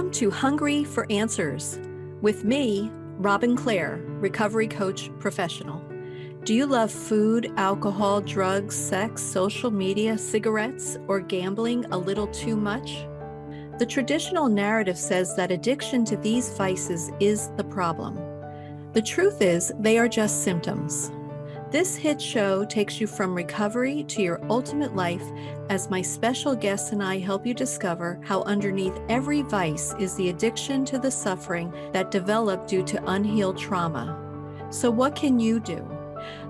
Welcome to Hungry for Answers with me, Robin Clare, recovery coach professional. Do you love food, alcohol, drugs, sex, social media, cigarettes, or gambling a little too much? The traditional narrative says that addiction to these vices is the problem. The truth is, they are just symptoms. This hit show takes you from recovery to your ultimate life as my special guests and I help you discover how underneath every vice is the addiction to the suffering that developed due to unhealed trauma. So what can you do?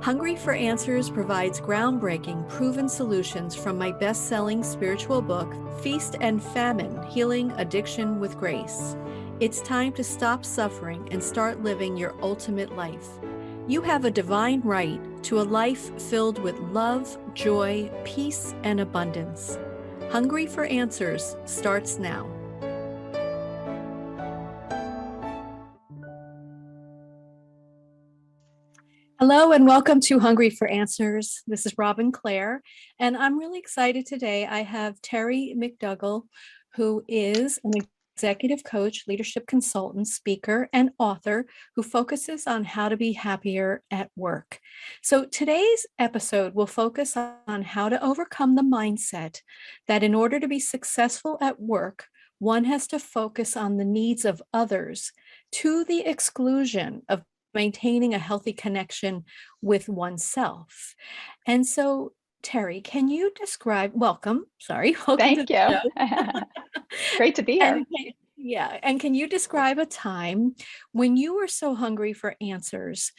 Hungry for Answers provides groundbreaking, proven solutions from my best-selling spiritual book, Feast and Famine: Healing Addiction with Grace. It's time to stop suffering and start living your ultimate life. You have a divine right to a life filled with love, joy, peace, and abundance. Hungry for Answers starts now. Hello and welcome to Hungry for Answers. This is Robin Clare, and I'm really excited today. I have Terry McDougall, who is an executive coach, leadership consultant, speaker, and author who focuses on how to be happier at work. So today's episode will focus on how to overcome the mindset that in order to be successful at work, one has to focus on the needs of others to the exclusion of maintaining a healthy connection with oneself. And so, Terry, can you describe, welcome Thank to the you. Great to be here. And can you describe a time when you were so hungry for answers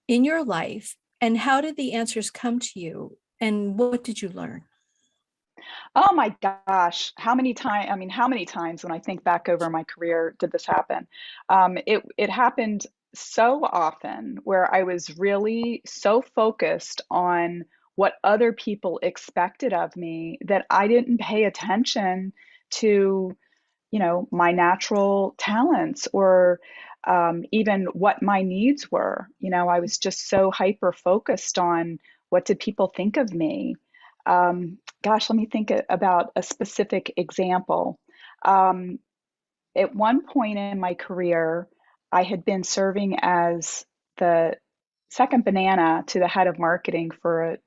in your life, and how did the answers come to you, and what did you learn? Oh my gosh, how many times when I think back over my career did this happen? It happened so often where I was really so focused on what other people expected of me that I didn't pay attention to, my natural talents or even what my needs were. I was just so hyper focused on what did people think of me. Gosh, let me think about a specific example. Um, at one point in my career, I had been serving as the second banana to the head of marketing for a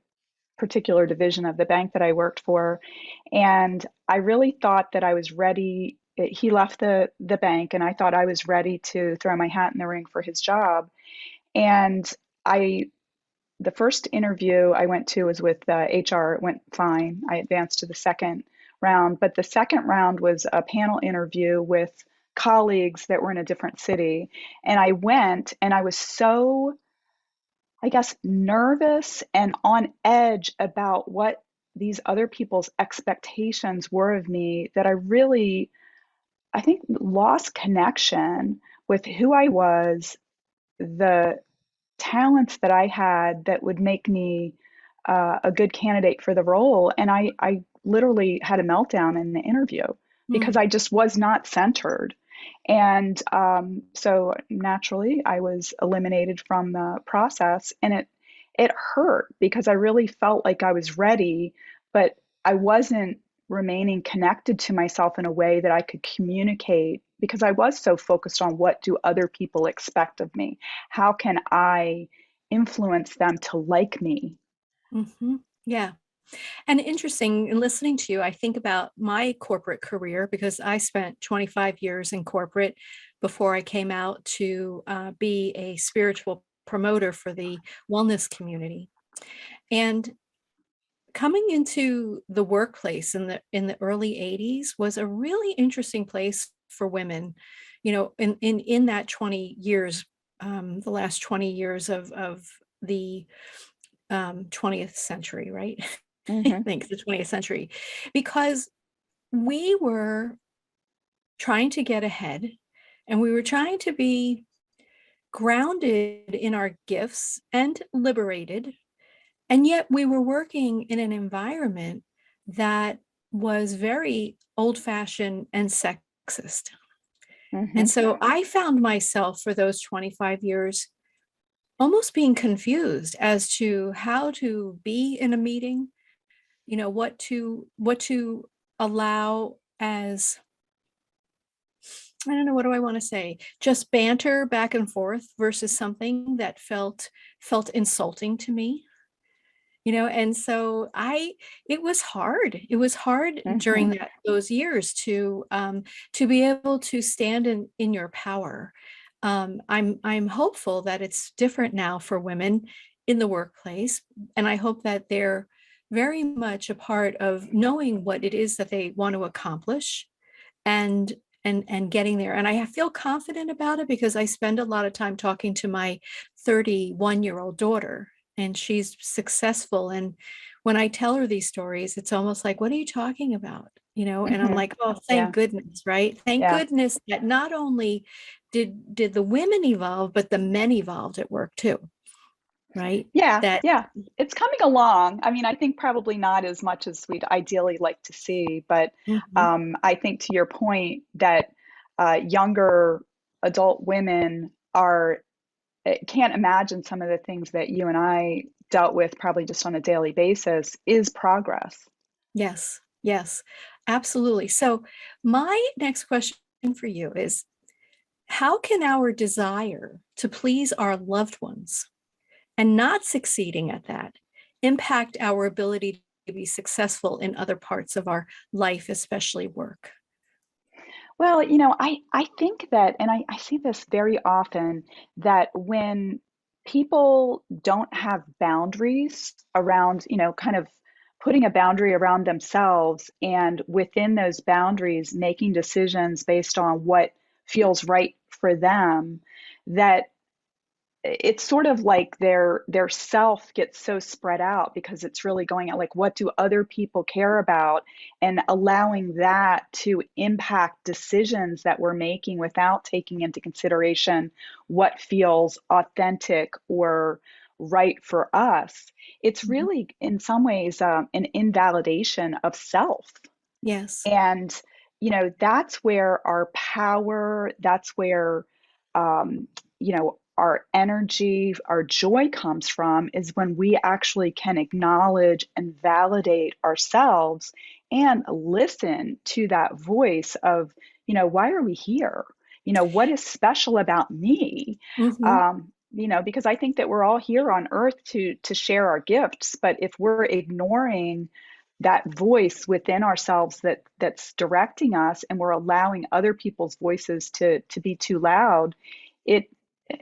particular division of the bank that I worked for. And I really thought that I was ready. He left the bank, and I thought I was ready to throw my hat in the ring for his job. And I the first interview I went to was with HR. It went fine. I advanced to the second round, but the second round was a panel interview with colleagues that were in a different city. And I went and I was so, I guess, nervous and on edge about what these other people's expectations were of me that I think, lost connection with who I was, the talents that I had that would make me a good candidate for the role. And I literally had a meltdown in the interview because I just was not centered. And so naturally, I was eliminated from the process, and it hurt because I really felt like I was ready, but I wasn't remaining connected to myself in a way that I could communicate because I was so focused on what do other people expect of me? How can I influence them to like me? Mm-hmm. Yeah. And interesting, in listening to you, I think about my corporate career because I spent 25 years in corporate before I came out to be a spiritual promoter for the wellness community. And coming into the workplace in the early 80s was a really interesting place for women. In that 20 years, the last 20 years of the 20th century, right? I Hmm. think the 20th century, because we were trying to get ahead and we were trying to be grounded in our gifts and liberated. And yet we were working in an environment that was very old fashioned and sexist. And Hmm. so I found myself for those 25 years almost being confused as to how to be in a meeting, what to allow as I don't know, what do I want to say? Just banter back and forth versus something that felt insulting to me. And so it was hard. It was hard during Hmm. those years to be able to stand in your power. I'm hopeful that it's different now for women in the workplace, and I hope that they're very much a part of knowing what it is that they want to accomplish, and and getting there. And I feel confident about it because I spend a lot of time talking to my 31-year-old daughter, and she's successful. And when I tell her these stories, it's almost like, what are you talking about? And I'm Hmm. like, oh, thank Yeah. goodness, right? Thank Yeah. goodness that not only did the women evolve, but the men evolved at work too, right? Yeah, That yeah. It's coming along. I mean, I think probably not as much as we'd ideally like to see, but Mhm. I think to your point that younger adult women are can't imagine some of the things that you and I dealt with probably just on a daily basis is progress. Yes, yes, absolutely. So my next question for you is, how can our desire to please our loved ones and not succeeding at that impact our ability to be successful in other parts of our life, especially work? Well, I think that, and I see this very often, that when people don't have boundaries around, kind of putting a boundary around themselves and within those boundaries making decisions based on what feels right for them, that it's sort of like their self gets so spread out because it's really going at like, what do other people care about, and allowing that to impact decisions that we're making without taking into consideration what feels authentic or right for us. It's Mhm. really in some ways an invalidation of self. Yes. And that's where our power, that's where um, our energy, our joy comes from, is when we actually can acknowledge and validate ourselves and listen to that voice of, why are we here? What is special about me? Hmm. Because I think that we're all here on earth to share our gifts, but if we're ignoring that voice within ourselves that's directing us, and we're allowing other people's voices to be too loud, it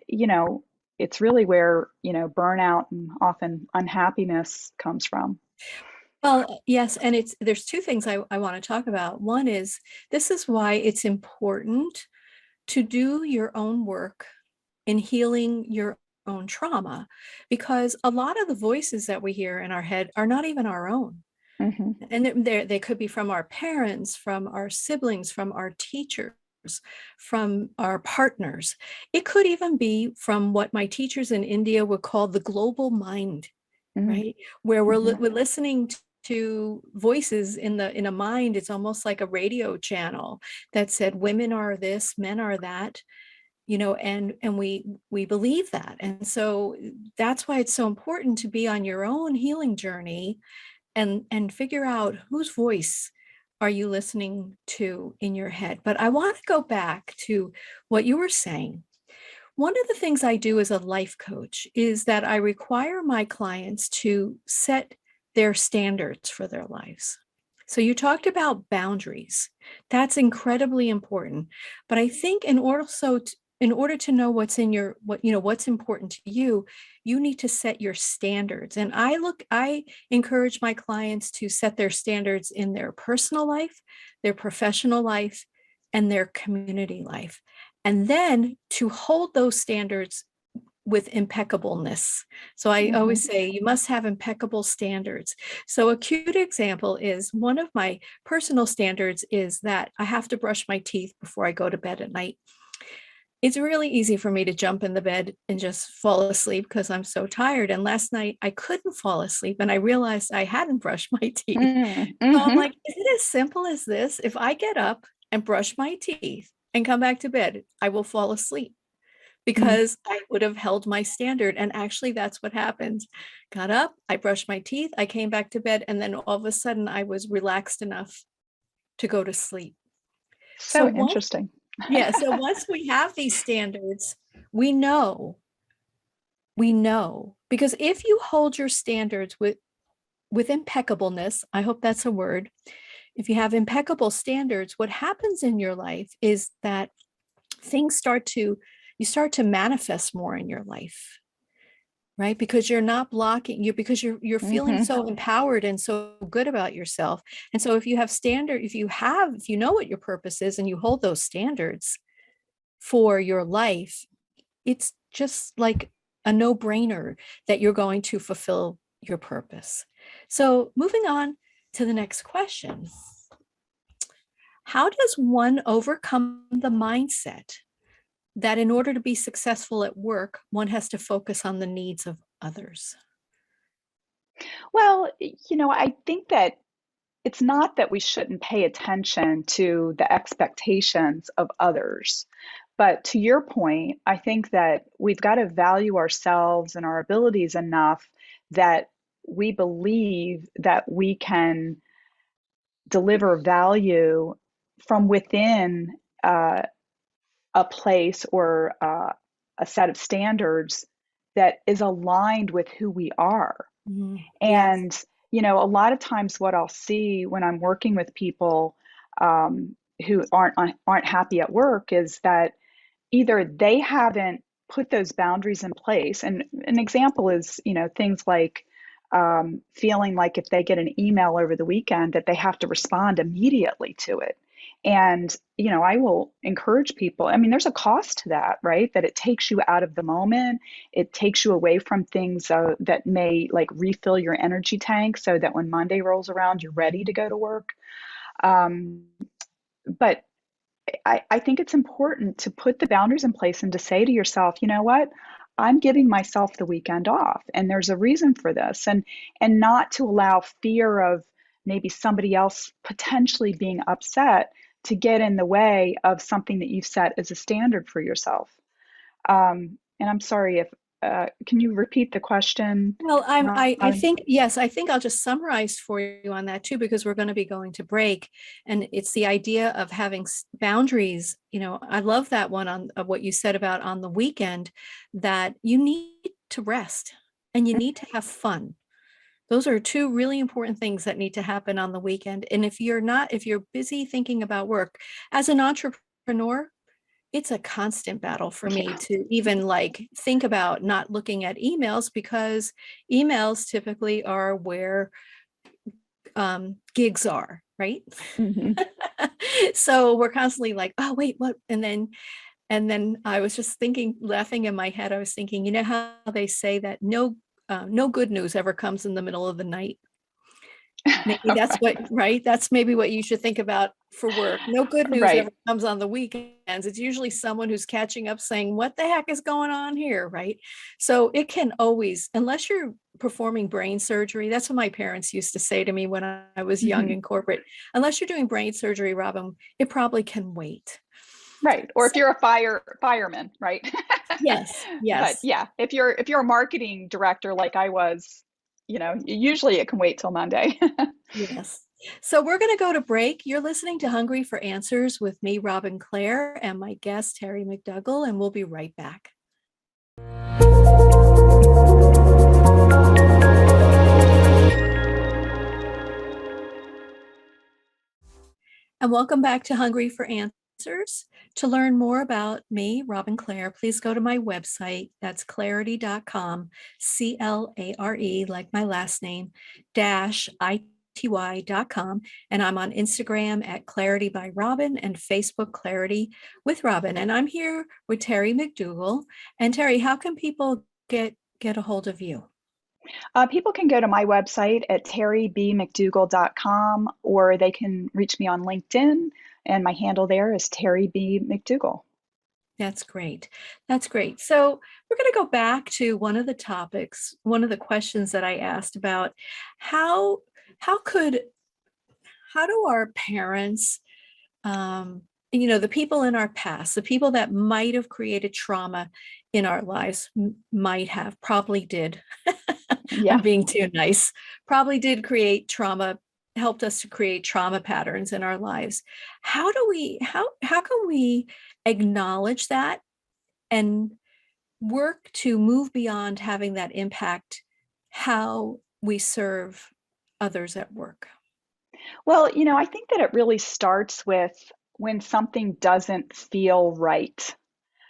you know it's really where burnout and often unhappiness comes from. Well, yes, and there's two things I want to talk about. One is, this is why it's important to do your own work in healing your own trauma, because a lot of the voices that we hear in our head are not even our own. Hmm. And they could be from our parents, from our siblings, from our teachers, from our partners. It could even be from what my teachers in India would call the global mind, Hmm. right? Where Hmm. we're listening to voices in a mind. It's almost like a radio channel that said women are this, men are that, and we believe that. And so that's why it's so important to be on your own healing journey, and figure out whose voice are you listening to in your head. But I want to go back to what you were saying. One of the things I do as a life coach is that I require my clients to set their standards for their lives. So you talked about boundaries. That's incredibly important. But I think in order to know what's important to you, you need to set your standards. And I encourage my clients to set their standards in their personal life, their professional life, and their community life, and then to hold those standards with impeccableness. So I Hmm. always say you must have impeccable standards. So a cute example is, one of my personal standards is that I have to brush my teeth before I go to bed at night. It's really easy for me to jump in the bed and just fall asleep because I'm so tired. And last night I couldn't fall asleep and I realized I hadn't brushed my teeth. So I'm Hmm. like, is it as simple as this? If I get up and brush my teeth and come back to bed, I will fall asleep Hmm. because I would have held my standard. And actually, that's what happened. Got up, I brushed my teeth, I came back to bed, and then all of a sudden I was relaxed enough to go to sleep. So So one interesting. Yeah. So once we have these standards, we know, because if you hold your standards with impeccableness, I hope that's a word. If you have impeccable standards, what happens in your life is that things you start to manifest more in your life, right? Because you're not blocking you, because you're feeling Hmm. so empowered and so good about yourself. And so if you have standard, if you know what your purpose is and you hold those standards for your life, it's just like a no-brainer that you're going to fulfill your purpose. So moving on to the next question. How does one overcome the mindset that in order to be successful at work, one has to focus on the needs of others? Well, I think that it's not that we shouldn't pay attention to the expectations of others. But to your point, I think that we've got to value ourselves and our abilities enough that we believe that we can deliver value from within uh, a place or a set of standards that is aligned with who we are. Yes. And, a lot of times what I'll see when I'm working with people who aren't happy at work is that either they haven't put those boundaries in place. And an example is, things like feeling like if they get an email over the weekend that they have to respond immediately to it. And, I will encourage people. I mean, there's a cost to that, right? That it takes you out of the moment. It takes you away from things that may like refill your energy tank so that when Monday rolls around, you're ready to go to work. Um, but I think it's important to put the boundaries in place and to say to yourself, you know what? I'm giving myself the weekend off, and there's a reason for this, and not to allow fear of maybe somebody else potentially being upset to get in the way of something that you've set as a standard for yourself. And I'm sorry if can you repeat the question? Well, I Robin? think, yes, I think I'll just summarize for you on that too, because we're going to be going to break. And it's the idea of having boundaries. I love that one on of what you said about on the weekend, that you need to rest and you need to have fun. Those are two really important things that need to happen on the weekend. And if you're busy thinking about work as an entrepreneur, it's a constant battle for me Yeah. to even like think about not looking at emails, because emails typically are where gigs are, right? Hmm. So we're constantly like, oh wait, what? And then I was just thinking, laughing in my head, I was thinking, how they say that no good news ever comes in the middle of the night. Maybe that's what, right? That's maybe what you should think about for work. No good news ever Right. comes on the weekends. It's usually someone who's catching up saying, what the heck is going on here, right? So it can always, unless you're performing brain surgery, that's what my parents used to say to me when I was young Hmm. in corporate. Unless you're doing brain surgery, Robin, it probably can wait. Right. Or if So, you're a fireman, right? yes, But yes, yeah, if you're a marketing director like I was, usually it can wait till Monday. yes. So we're going to go to break. You're listening to Hungry for Answers with me, Robin Clare, and my guest, Terry McDougall, and we'll be right back. And welcome back to Hungry for Answers. To learn more about me, Robin Clare, please go to my website. That's clarity.com, CLARE, like my last name, -ITY.com. And I'm on Instagram at Clarity by Robin and Facebook Clarity with Robin. And I'm here with Terry McDougall. And Terry, how can people get a hold of you? People can go to my website at terrybmcdougall.com, or they can reach me on LinkedIn, and my handle there is Terry B. McDougall. That's great. That's great. So we're going to go back to one of the topics, one of the questions that I asked about how how could how do our parents, the people in our past, the people that might have created trauma in our lives, might have, probably did. I'm Yeah. being too nice. Probably did create trauma helped us to create trauma patterns in our lives. How can we acknowledge that and work to move beyond having that impact how we serve others at work? Well, I think that it really starts with when something doesn't feel right.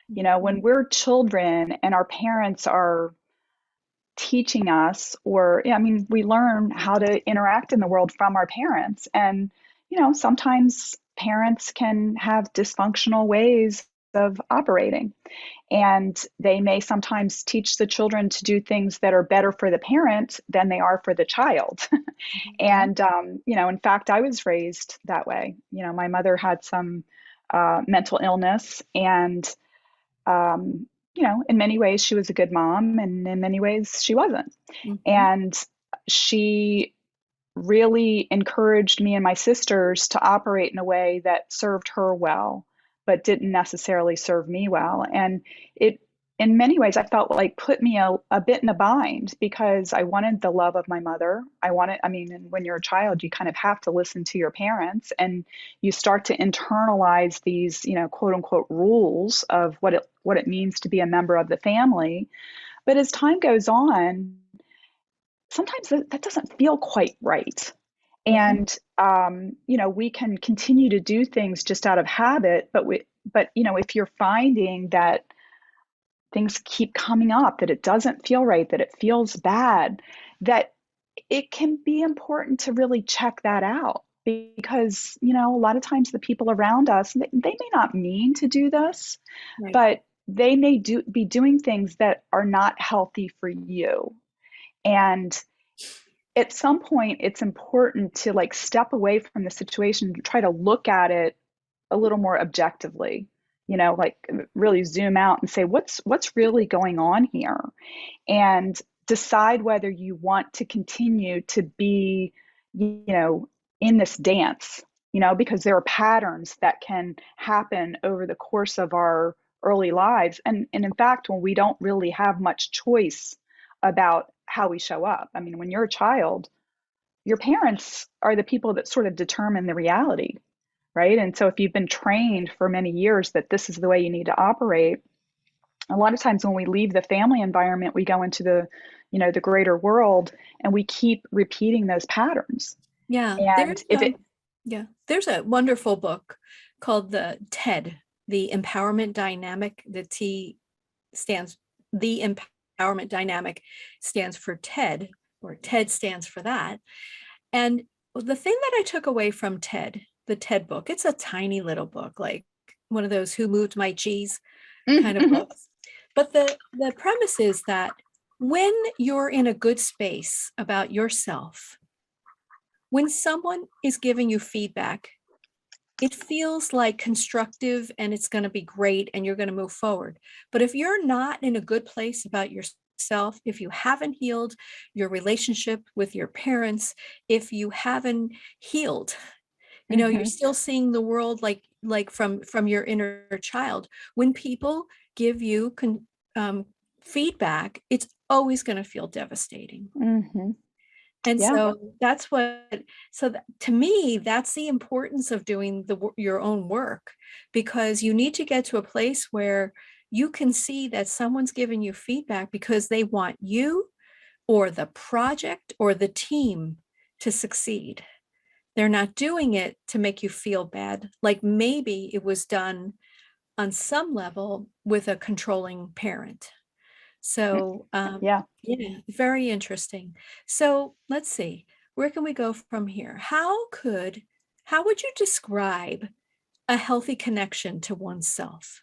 When Mhm. we're children and our parents are teaching us, or yeah, I mean, we learn how to interact in the world from our parents. And, sometimes parents can have dysfunctional ways of operating. And they may sometimes teach the children to do things that are better for the parent than they are for the child. Mhm. And, in fact, I was raised that way. My mother had some mental illness, and in many ways she was a good mom, and in many ways she wasn't. Mhm. And she really encouraged me and my sisters to operate in a way that served her well, but didn't necessarily serve me well. And it, in many ways, I felt like put me a bit in a bind because I wanted the love of my mother. I mean, and when you're a child, you kind of have to listen to your parents, and you start to internalize these, quote unquote rules of what it means to be a member of the family. But as time goes on, sometimes that doesn't feel quite right. Mhm. And we can continue to do things just out of habit, but if you're finding that things keep coming up, that it doesn't feel right, that it feels bad, that it can be important to really check that out, because a lot of times the people around us, they may not mean to do this, Right. but they may be doing things that are not healthy for you. And at some point it's important to like step away from the situation and try to look at it a little more objectively, like really zoom out and say what's really going on here, and decide whether you want to continue to be, you know in this dance, because there are patterns that can happen over the course of our early lives, and in fact when we don't really have much choice about how we show up. I mean, when you're a child, your parents are the people that sort of determine the reality, right? And so if you've been trained for many years that this is the way you need to operate, a lot of times when we leave the family environment, we go into the greater world, and we keep repeating those patterns. Yeah, And if it there's a wonderful book called the Empowerment Dynamic. Stands the Empowerment Dynamic stands for TED, or TED stands for that. And the thing that I took away from the TED book, it's a tiny little book, like one of those Who Moved My Cheese kind of Mhm. books. But the premise is that when you're in a good space about yourself, when someone is giving you feedback, it feels like constructive and it's going to be great and you're going to move forward. But if you're not in a good place about yourself, if you haven't healed your relationship with your parents, if you haven't healed, you're Mhm. still seeing the world like from your inner child. When people give you feedback, it's always going to feel devastating. Mhm. And Yeah. so to me, that's the importance of doing your own work, because you need to get to a place where you can see that someone's giving you feedback because they want you or the project or the team to succeed. They're not doing it to make you feel bad. Like maybe it was done on some level with a controlling parent. Mm. So, Yeah. yeah, very interesting. So let's see, where can we go from here? How would you describe a healthy connection to oneself?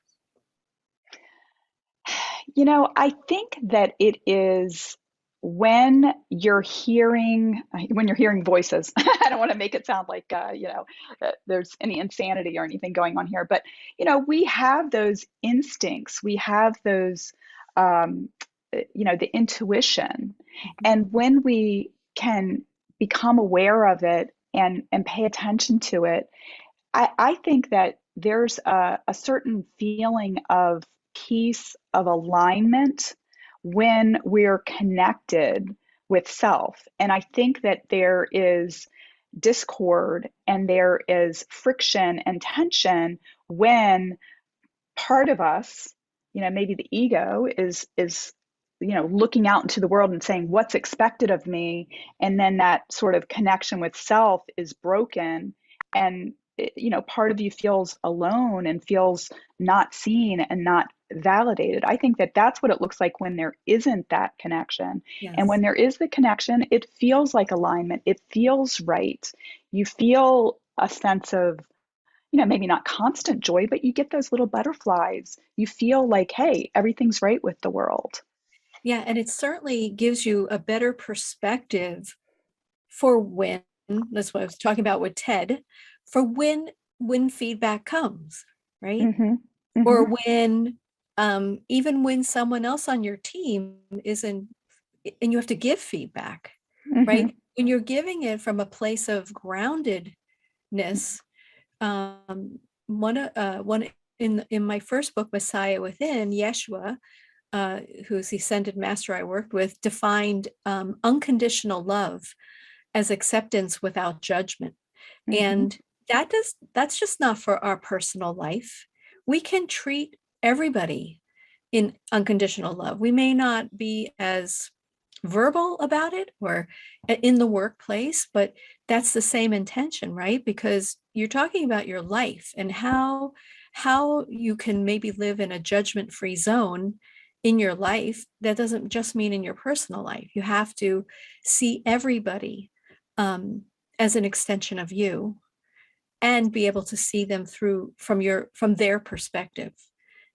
I think that it is when you're hearing voices. I don't want to make it sound like that there's any insanity or anything going on here, but we have those instincts, we have those um, the intuition, Mhm. and when we can become aware of it and pay attention to it, I think that there's a certain feeling of peace, of alignment when we're connected with self. And I think that there is discord and there is friction and tension when part of us, maybe the ego is looking out into the world and saying what's expected of me, and then that sort of connection with self is broken, and part of you feels alone and feels not seen and not validated. I think that that's what it looks like when there isn't that connection. And Yes. when there is the connection, it feels like alignment. It feels right. You feel a sense of, maybe not constant joy, but you get those little butterflies. You feel like, hey, everything's right with the world. Yeah, and it certainly gives you a better perspective for when, that's what I was talking about with Ted, for when feedback comes, right? Mm-hmm. Mm-hmm. Or when even when someone else on your team isn't, and you have to give feedback, Mm-hmm. right? When you're giving it from a place of groundedness, one in my first book, Messiah Within, Yeshua, who's the ascended master I worked with, defined unconditional love as acceptance without judgment. Mm-hmm. And that's just not for our personal life. We can treat everybody in unconditional love. We may not be as verbal about it or in the workplace, but that's the same intention, right? Because you're talking about your life and how you can maybe live in a judgment-free zone in your life. That doesn't just mean in your personal life. You have to see everybody um, as an extension of you and be able to see them through from their perspective.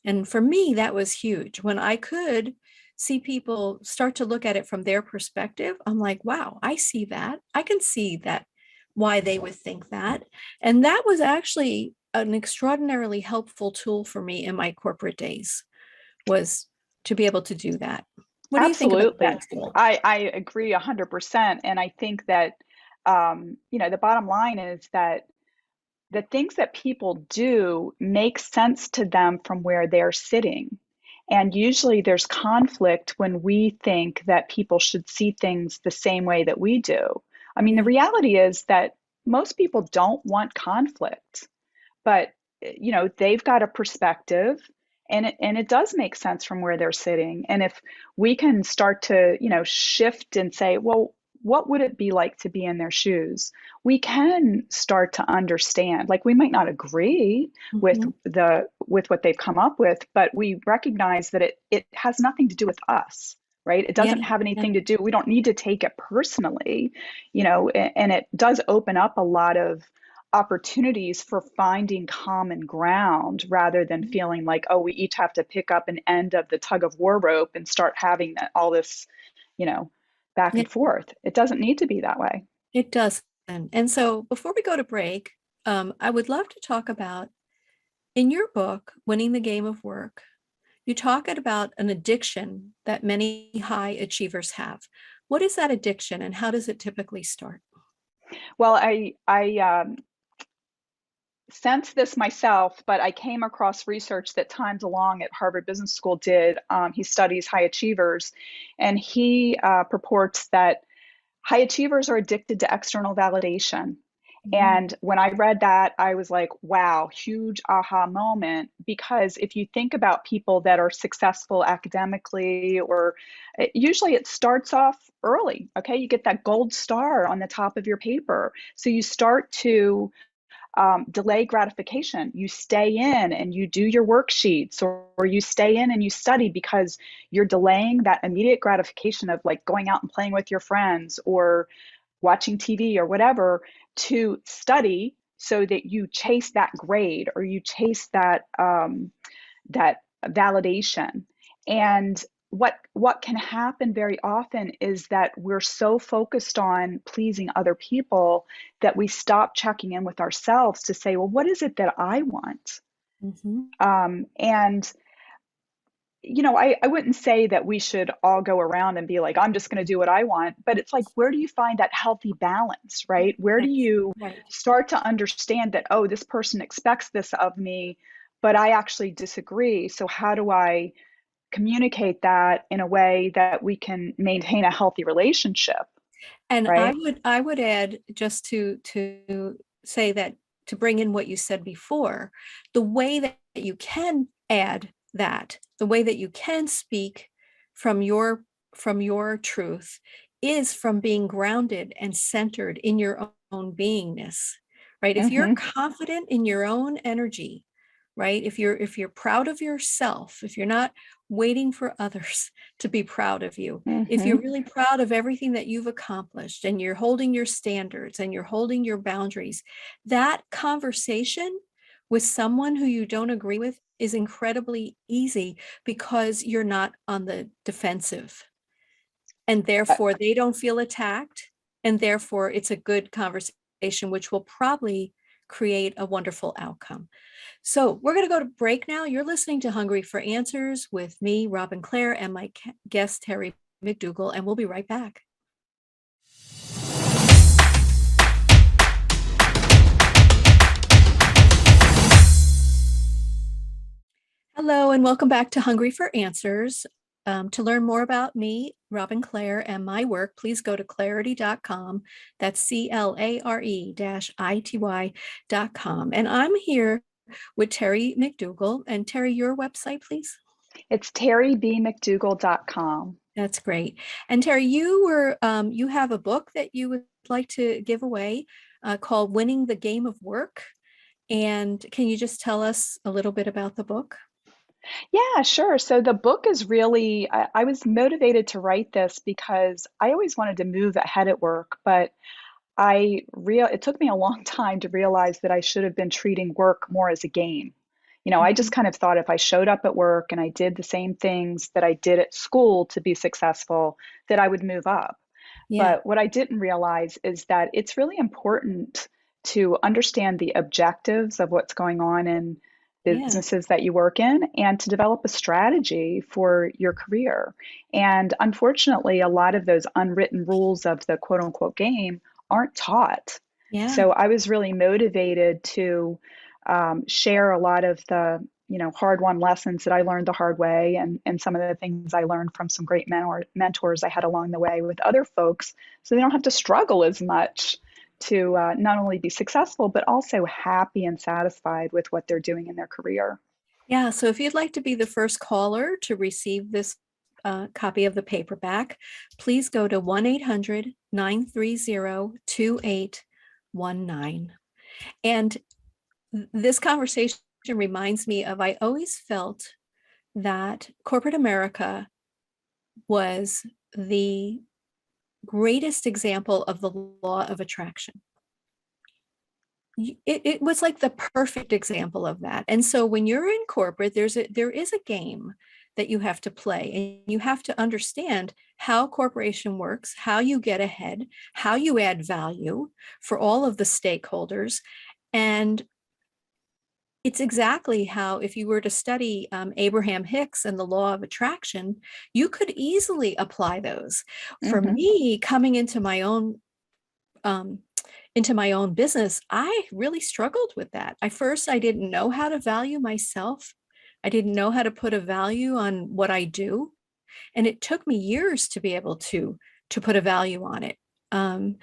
And for me, that was huge. When I could see people start to look at it from their perspective, I'm like, wow, I see that. I can see that, why they would think that. And that was actually an extraordinarily helpful tool for me in my corporate days, was to be able to do that. What do you think about that Absolutely. tool? I agree 100%. And I think that, the bottom line is that the things that people do make sense to them from where they're sitting. And usually there's conflict when we think that people should see things the same way that we do. I mean, the Yeah. reality is that most people don't want conflict, but they've got a perspective, and it does make sense from where they're sitting. And if we can start to shift and say, well, what would it be like to be in their shoes, we can start to understand. Like, we might not agree with Mhm. what they've come up with, but we recognize that it has nothing to do with us, right? It Yeah. doesn't have Yeah. anything to do, we don't need to take it personally, and it does open up a lot of opportunities for finding common ground, rather than feeling like, oh, we each have to pick up an end of the tug of war rope and start having all this, you know, back Yeah. and forth. It doesn't need to be that way. It does. And so before we go to break, I would love to talk about, in your book, Winning the Game of Work, you talk about an addiction that many high achievers have. What is that addiction and how does it typically start? Well, I sense this myself, but I came across research that Time DeLonge at Harvard Business School did. He studies high achievers, and he purports that high achievers are addicted to external validation. Mm, And when I read that, I was like, wow, huge aha moment. Because if you think about people that are successful academically, or usually it starts off early, okay? You get that gold star on the top of your paper. So you start to delay gratification. You stay in and you do your worksheets, or you stay in and you study because you're delaying that immediate gratification of like going out and playing with your friends or watching TV or whatever, to study so that you chase that grade, or you chase that validation. And what can happen very often is that we're so focused on pleasing other people that we stop checking in with ourselves to say, well, what is it that I want? mhm. And I wouldn't say that we should all go around and be like, I'm just going to do what I want. But it's like, where do you find that healthy balance, right? Where do Yes, you right. start to understand that, oh, this person expects this of me, but I actually disagree. So how do I communicate that in a way that we can maintain a healthy relationship? And right? I would add, just to say that, to bring in what you said before, the way that you can add that, the way that you can speak from your truth, is from being grounded and centered in your own beingness, right? If you're Mm-hmm. confident in your own energy, right? If you're proud of yourself, if you're not waiting for others to be proud of you, if you're Mm-hmm. really proud of everything that you've accomplished and you're holding your standards and you're holding your boundaries, that conversation with someone who you don't agree with is incredibly easy, because you're not on the defensive, and therefore they don't feel attacked, and therefore it's a good conversation, which will probably create a wonderful outcome. So we're going to go to break now. You're listening to Hungry for Answers with me, Robin Clare, and my guest, Terry McDougall, and we'll be right back. Hello, and welcome back to Hungry for Answers. To learn more about me, Robin Clare, and my work, please go to clarity.com. That's CLARE-ITY.com. And I'm here with Terry McDougall. And Terry, your website, please. It's terrybmcdougall.com. That's great. And Terry, you have a book that you would like to give away, called Winning the Game of Work. And can you just tell us a little bit about the book? Yeah, sure. So the book is really, I was motivated to write this because I always wanted to move ahead at work, but it took me a long time to realize that I should have been treating work more as a game. I just Mhm. kind of thought if I showed up at work and I did the same things that I did at school to be successful, that I would move up. Yeah, But what I didn't realize is that it's really important to understand the objectives of what's going on in yeah, businesses that you work in and to develop a strategy for your career. And unfortunately, a lot of those unwritten rules of the quote unquote game aren't taught. yeah, So I was really motivated to share a lot of the hard-won lessons that I learned the hard way, and some of the things I learned from some great mentors I had along the way with other folks, so they don't have to struggle as much to not only be successful but also happy and satisfied with what they're doing in their career. yeah. So if you'd like to be the first caller to receive this copy of the paperback, please go to 1-800-930-2819. And this conversation reminds me of, I always felt that corporate America was the greatest example of the law of attraction. It was like the perfect example of that. And so when you're in corporate, there is a game that you have to play, and you have to understand how corporation works, how you get ahead, how you add value for all of the stakeholders. And it's exactly how, if you were to study Abraham Hicks and the law of attraction, you could easily apply those. For Hmm. me, coming um, into my own business, I really struggled with that. I didn't know how to value myself. I didn't know how to put a value on what I do, and it took me years to be able to put a value on it. um,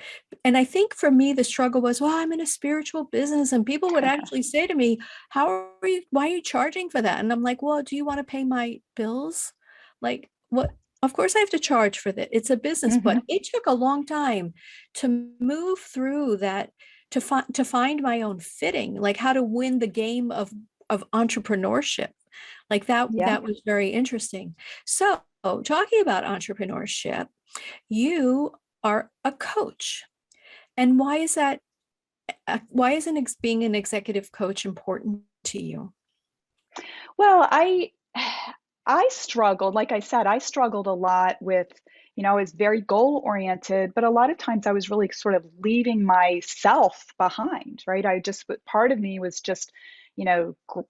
and I think for me the struggle was, well, I'm in a spiritual business, and people would actually say to me, how are you why are you charging for that? And I'm like, well, do you want to pay my bills? Like, what? Of course I have to charge for that, it's a business. But Hmm. it took a long time to move through that, to find my own fitting, like how to win the game of entrepreneurship. Like Yeah. that was very interesting. So, talking about entrepreneurship, you are a coach. And why is that? Why isn't being an executive coach important to you? Well, I struggled, like I said, I struggled a lot with, I was very goal oriented, but a lot of times I was really sort of leaving myself behind, right? Part of me was just,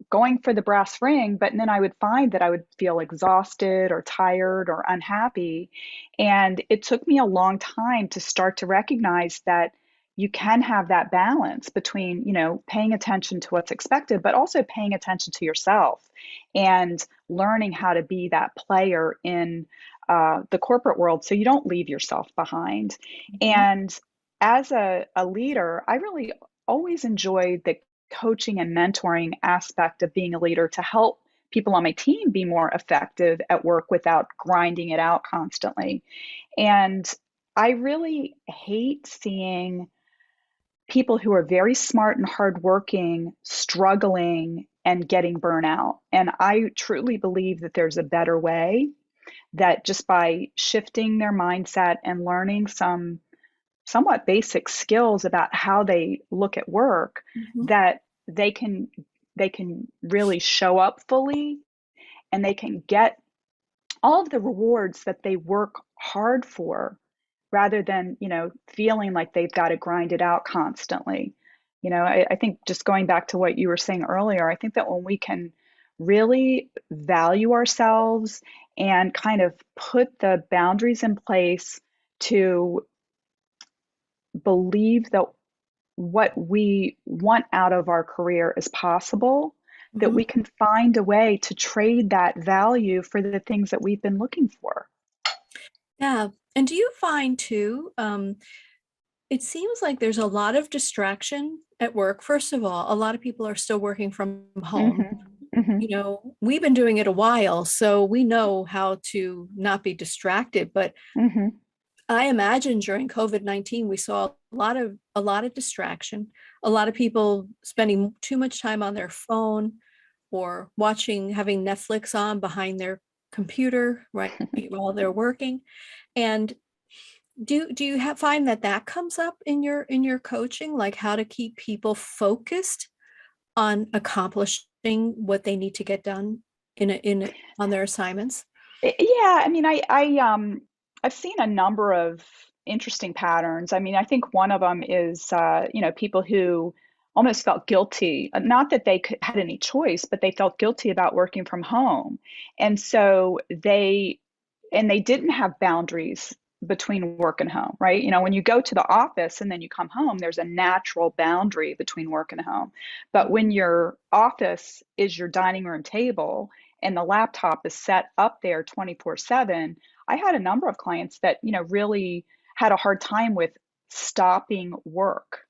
going for the brass ring, but then I would find that I would feel exhausted or tired or unhappy. And it took me a long time to start to recognize that, you can have that balance between, paying attention to what's expected, but also paying attention to yourself and learning how to be that player in the corporate world so you don't leave yourself behind. Mhm. And as a leader, I really always enjoyed the coaching and mentoring aspect of being a leader to help people on my team be more effective at work without grinding it out constantly. And I really hate seeing people who are very smart and hardworking struggling and getting burnout. And I truly believe that there's a better way, that just by shifting their mindset and learning some somewhat basic skills about how they look at work, Mhm. that they can really show up fully, and they can get all of the rewards that they work hard for, rather than, feeling like they've got to grind it out constantly. I think, just going back to what you were saying earlier, I think that when we can really value ourselves and kind of put the boundaries in place to believe that what we want out of our career is possible, that Mhm. we can find a way to trade that value for the things that we've been looking for. Yeah. And do you find too, it seems like there's a lot of distraction at work. First of all, a lot of people are still working from home. Hmm. Hmm. We've been doing it a while, so we know how to not be distracted. But Hmm. I imagine during COVID-19, we saw a lot of distraction, a lot of people spending too much time on their phone or having Netflix on behind their computer, right, while they're working. And do you find that that comes up in your coaching, like how to keep people focused on accomplishing what they need to get done on their assignments? Yeah, I mean, I've seen a number of interesting patterns. I mean, I think one of them is, people who almost felt guilty, not that had any choice, but they felt guilty about working from home. And so they didn't have boundaries between work and home, right? When you go to the office and then you come home, there's a natural boundary between work and home. But when your office is your dining room table and the laptop is set up there 24/7, I had a number of clients that, really had a hard time with stopping work,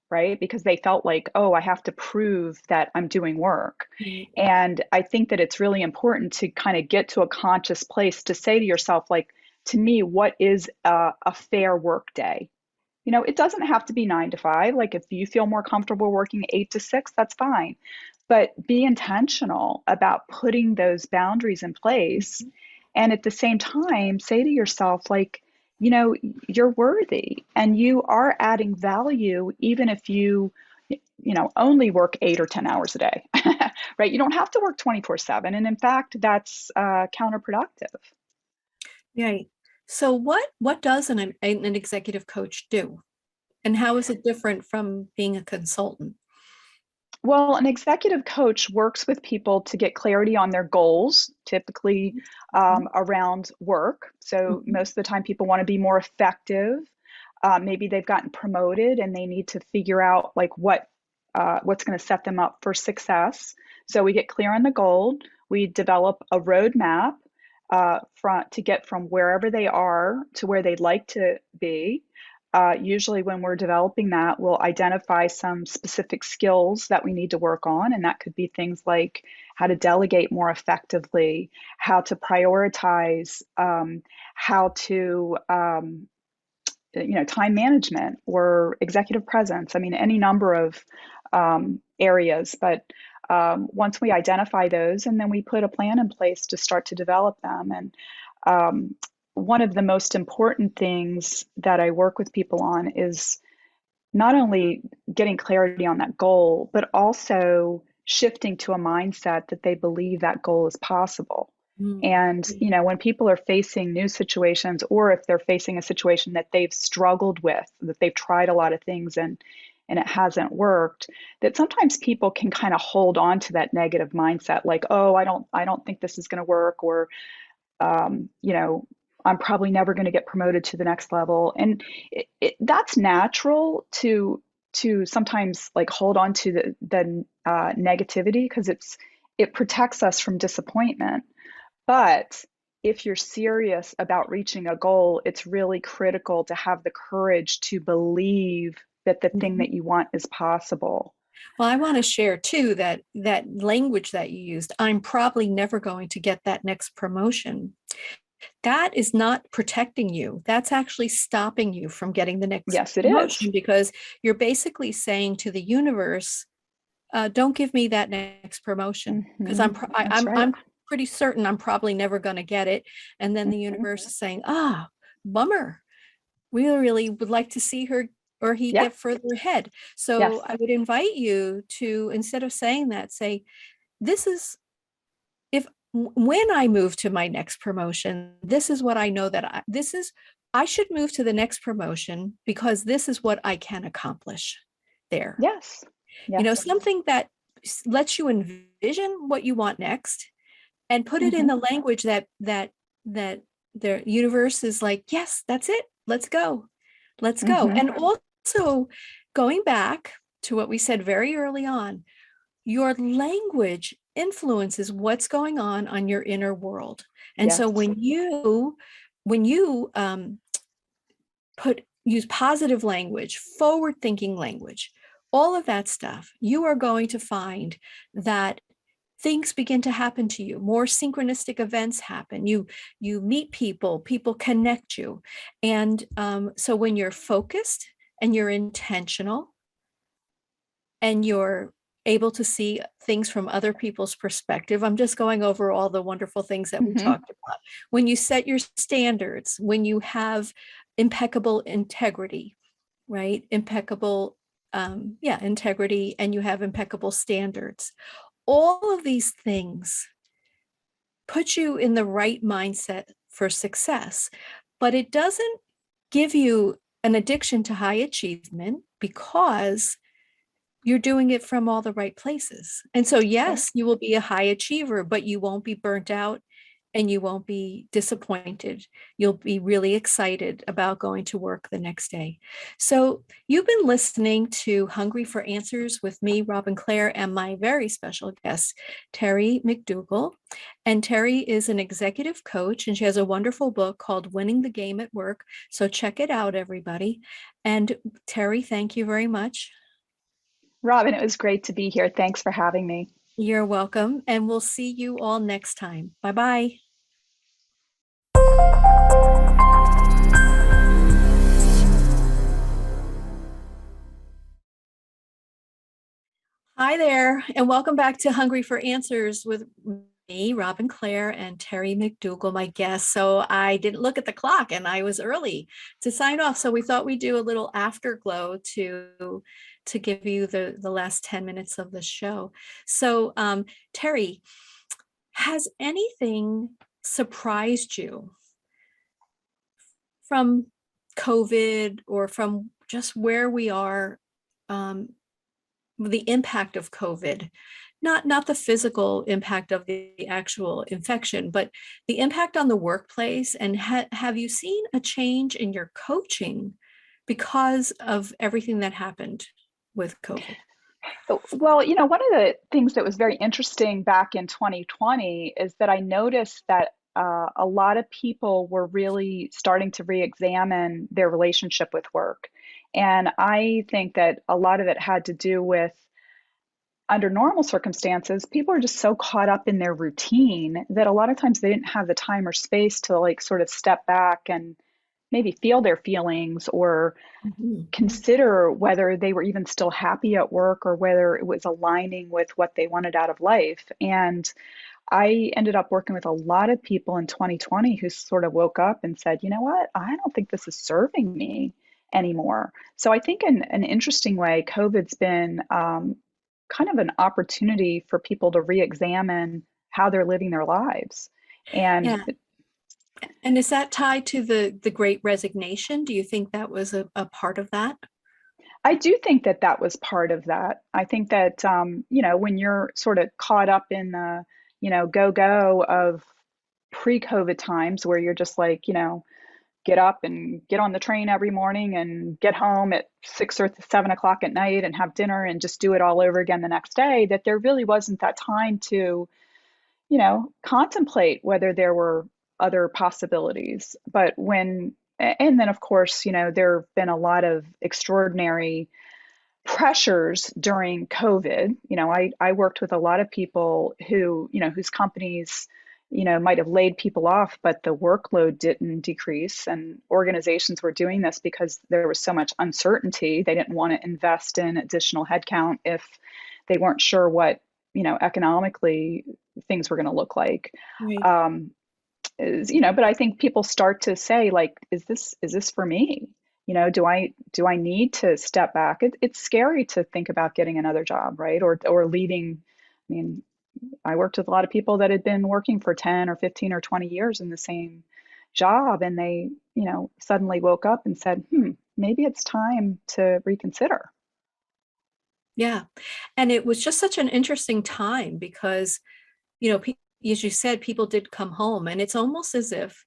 right? Because they felt like, oh, I have to prove that I'm doing work. Right. And I think that it's really important to kind of get to a conscious place to say to yourself, like, to me, what is a fair work day? It doesn't have to be 9 to 5. Like, if you feel more comfortable working 8 to 6, that's fine. But be intentional about putting those boundaries in place. Mhm. And at the same time, say to yourself, like, you know, you're worthy and you are adding value, even if only work 8 or 10 hours a day, right? You don't have to work 24/7. And in fact, that's counterproductive. Right. So what does an executive coach do? And how is it different from being a consultant? Well, an executive coach works with people to get clarity on their goals, typically Mhm. around work. So Mhm. most of the time, people want to be more effective. Maybe they've gotten promoted and they need to figure out like what's going to set them up for success. So we get clear on the goal. We develop a roadmap to get from wherever they are to where they'd like to be. Usually, when we're developing that, we'll identify some specific skills that we need to work on. And that could be things like how to delegate more effectively, how to prioritize, how to, time management or executive presence. I mean, any number of areas. But once we identify those, and then we put a plan in place to start to develop them. And um, one of the most important things that I work with people on is not only getting clarity on that goal, but also shifting to a mindset that they believe that goal is possible. Mm. And, when people are facing new situations, or if they're facing a situation that they've struggled with, that they've tried a lot of things and it hasn't worked, that sometimes people can kind of hold on to that negative mindset, like, oh, I don't think this is going to work, or, um, you know, I'm probably never going to get promoted to the next level. And that's natural to sometimes like hold on to the negativity because it protects us from disappointment. But if you're serious about reaching a goal, it's really critical to have the courage to believe that the thing Mhm. that you want is possible. Well, I want to share too that that language that you used, I'm probably never going to get that next promotion. That is not protecting you. That's actually stopping you from getting the next Yes, it is. promotion because you're basically saying to the universe, don't give me that next promotion because That's right. I'm pretty certain I'm probably never going to get it. And then the Hmm. universe is saying, bummer. We really would like to see her or he Yeah. get further ahead. So Yes. I would invite you to, instead of saying that, say, this is if when I move to my next promotion, this is what I know that I should move to the next promotion because this is what I can accomplish there. Yes. Yes. Something that lets you envision what you want next and put it in Hmm. the language that the universe is like, yes, that's it. Let's go. Let's go. Hmm. And also going back to what we said very early on, your language influences what's going on your inner world. And so Yes. when you put use positive language, forward thinking language, all of that stuff, you are going to find that things begin to happen to you. More synchronistic events happen. You meet people, people connect you. And so when you're focused and you're intentional and you're able to see things from other people's perspective. I'm just going over all the wonderful things that we Hmm. talked about. When you set your standards, when you have impeccable integrity, right? Integrity, and you have impeccable standards. All of these things put you in the right mindset for success, but it doesn't give you an addiction to high achievement because you're doing it from all the right places. And so, Right. yes, you will be a high achiever, but you won't be burnt out and you won't be disappointed. You'll be really excited about going to work the next day. So, you've been listening to Hungry for Answers with me, Robin Clare, and my very special guest, Terry McDougall. And Terry is an executive coach, and she has a wonderful book called Winning the Game at Work. So, check it out, everybody. And Terry, thank you very much. Robin, it was great to be here. Thanks for having me. You're welcome. And we'll see you all next time. Bye bye. Hi there, and welcome back to Hungry for Answers with me, Robin Clare, and Terry McDougall, my guest. So I didn't look at the clock and I was early to sign off. So we thought we'd do a little afterglow to give you the last 10 minutes of the show. So Terry, has anything surprised you from COVID or from just where we are, um, the impact of COVID, not the physical impact of the actual infection, but the impact on the workplace? And have you seen a change in your coaching because of everything that happened with COVID? Well, one of the things that was very interesting back in 2020 is that I noticed that a lot of people were really starting to re-examine their relationship with work. And I think that a lot of it had to do with, under normal circumstances, people are just so caught up in their routine that a lot of times they didn't have the time or space to like sort of step back and maybe feel their feelings or Mhm. consider whether they were even still happy at work or whether it was aligning with what they wanted out of life. And I ended up working with a lot of people in 2020 who sort of woke up and said, you know what, I don't think this is serving me anymore. So I think in an interesting way, COVID's been kind of an opportunity for people to re-examine how they're living their lives. And Yeah. And is that tied to the Great Resignation? Do you think that was a part of that? I do think that that was part of that. I think that, when you're sort of caught up in the, go go of pre-COVID times where you're just like, get up and get on the train every morning and get home at 6 or 7 o'clock at night and have dinner and just do it all over again the next day, that there really wasn't that time to, contemplate whether there were other possibilities. And then of course, there have been a lot of extraordinary pressures during COVID. I worked with a lot of people whose companies, might have laid people off, but the workload didn't decrease. And organizations were doing this because there was so much uncertainty. They didn't want to invest in additional headcount if they weren't sure what, economically things were going to look like. Right. But I think people start to say, like, is this for me? Do I need to step back? It's scary to think about getting another job, right? Or leaving. I mean, I worked with a lot of people that had been working for 10 or 15 or 20 years in the same job, and they, suddenly woke up and said, maybe it's time to reconsider. Yeah. And it was just such an interesting time because, as you said, people did come home, and it's almost as if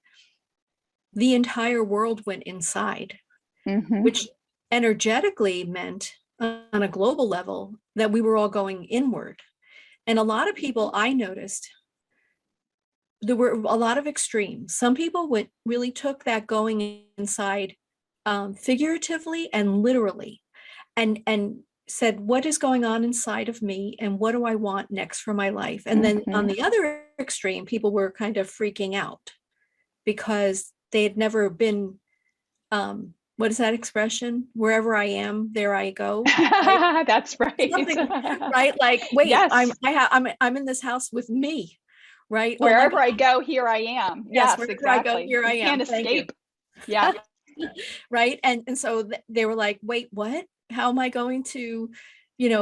the entire world went inside, Hmm. which energetically meant on a global level that we were all going inward. And a lot of people, I noticed, there were a lot of extremes. Some people really took that going inside figuratively and literally, and said, what is going on inside of me and what do I want next for my life? And then on Hmm. the other extreme, people were kind of freaking out because they had never been, what is that expression? Wherever I am, there I go, right? That's right. Something, right? Like, wait, Yes. I'm in this house with me, right? Oh my Wherever God. I go, here I am. Yes, Yes, wherever I go, exactly. here I You am. can't Thank you. escape. Yeah. Right. And so they were like, wait, what? How am I going to,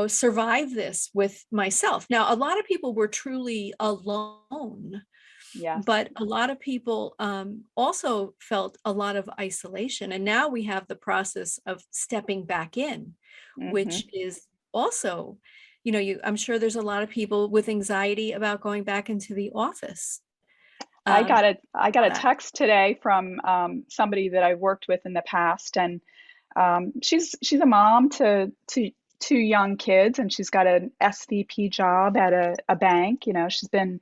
survive this with myself? Now, a lot of people were truly alone, Yes. but a lot of people also felt a lot of isolation. And now we have the process of stepping back in, Hmm. which is also, I'm sure there's a lot of people with anxiety about going back into the office. I Um, got a I got on a that. text today from somebody that I've worked with in the past, and she's a mom to two young kids, and she's got an SVP job at a bank. She's been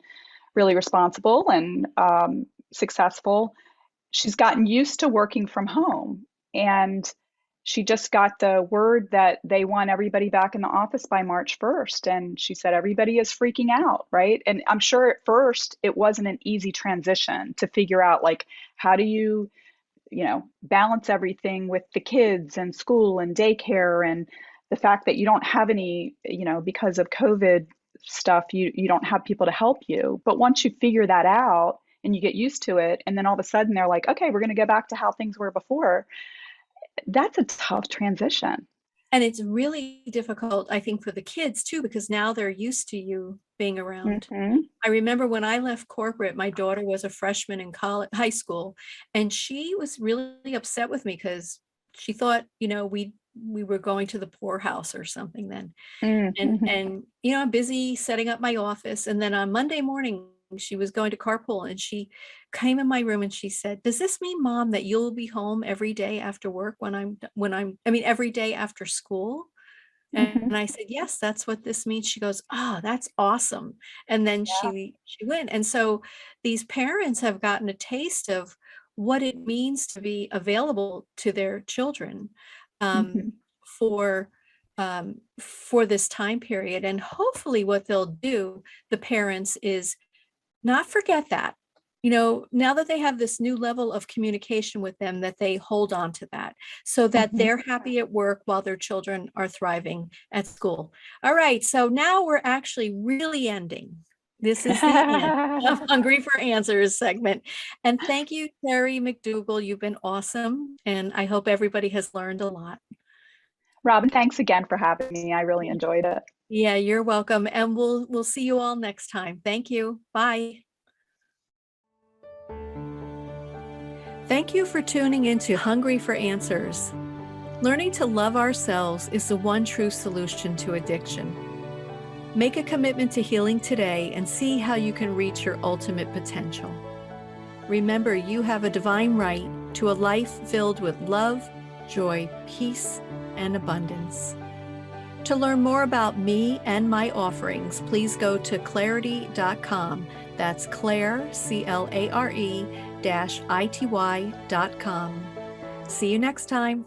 really responsible and successful. She's gotten used to working from home, and she just got the word that they want everybody back in the office by March 1st. And she said everybody is freaking out, right? And I'm sure at first it wasn't an easy transition to figure out, like, how do you, balance everything with the kids and school and daycare, and the fact that you don't have any, because of COVID stuff, you don't have people to help you. But once you figure that out and you get used to it, and then all of a sudden they're like, okay, we're going to go back to how things were before. That's a tough transition. And it's really difficult, I think, for the kids too, because now they're used to you being around. Hmm. I remember when I left corporate, my daughter was a freshman in high school, and she was really upset with me because she thought, we were going to the poorhouse or something then. Hmm. And I'm busy setting up my office. And then on Monday morning, she was going to carpool, and she came in my room and she said, does this mean, Mom, that you'll be home every day after work every day after school? Hmm. And I said, yes, that's what this means. She goes, oh, that's awesome. And then she went. And so these parents have gotten a taste of what it means to be available to their children, Hmm. um, for for this time period. And hopefully what they'll do, the parents, is not forget that, now that they have this new level of communication with them, that they hold on to that so that Hmm. they're happy at work while their children are thriving at school. All right. So now we're actually really ending. This is the end of Hungry for Answers segment. And thank you, Terry McDougall. You've been awesome. And I hope everybody has learned a lot. Robin, thanks again for having me. I really enjoyed it. Yeah, you're welcome. And we'll see you all next time. Thank you. Bye. Thank you for tuning into Hungry for Answers. Learning to love ourselves is the one true solution to addiction. Make a commitment to healing today and see how you can reach your ultimate potential. Remember, you have a divine right to a life filled with love, joy, peace, and abundance. To learn more about me and my offerings, please go to clarity.com. That's Clare, CLARE -ity.com. See you next time.